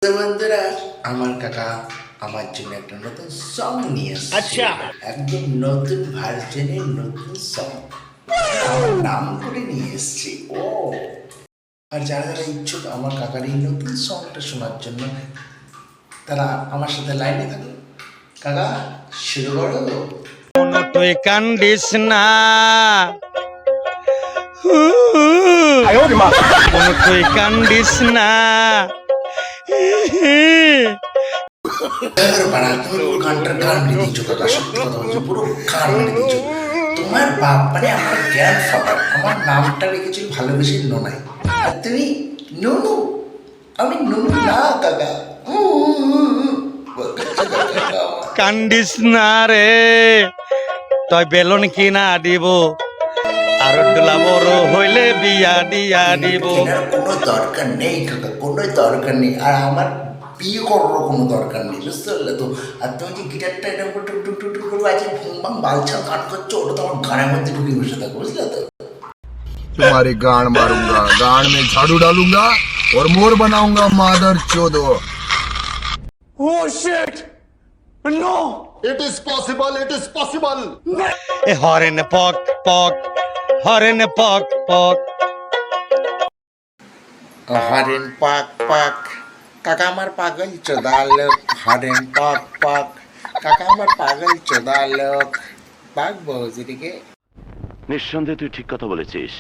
বন্ধুরা, আমার কাকা আমার জন্য একটা নতুন সং নিয়ে এসেছে। আচ্ছা, একদম নতুন ভার্সনের নতুন সং আমার নাম করে নিয়ে এসেছে। ও আর যারা যারা ইচ্ছুক আমার কাকার এই নতুন সংটা শোনার জন্য তারা আমার সাথে লাইনে থাকুন। কাকা শুরু করো। তুই কান্দিস না, তুই কান্দিস না। তুমি গানটার গান মেরে দিচ্ছ কাকা, সত্যি কথা বলছো, পুরো গান মেরে দিচ্ছ। তোমার বাপ মানে আমার গ্র্যান্ডফাদার আমার নামটা রেখেছিল ভালোবেসে নোনাই, আর তুমি নুনু। আমি নুনু না কাকা। কান্দিস না রে, তই বেলুন কিনা দিব, আর ডোলা বড় হইলে বিয়া দিয়া দিব। কেনার কোনো দরকার নেই কাকা, কোনো দরকার নেই। আর আমার বিয়ে করারও কোনো দরকার নেই, বুঝতে পারলে তো। আর তুমি যে গিটারটা এরকম করে টুক টুক টুক টুক করে আছে ভুম ভাম বালছা গান করছো, ওটা তো আমার গানের মধ্যে ঢুকে বসে থাকো, বুঝলে তো। तुम्हारे गाड़ मारूंगा, गाड़ में झाड़ू डालूंगा और मोर बनाऊंगा मादर चोदो। Oh shit! No! It is possible, it is possible. এ হরেন পক পক, হরেন পক পক। হরেন পাক পাক, কাকা আমার পাগল চোদা লোক। হরেন পাক পাক, কাকা আমার পাগল চোদা লোক। পাক বৌজিটিকে নিঃসন্দেহে তুই ঠিক কথা বলেছিস।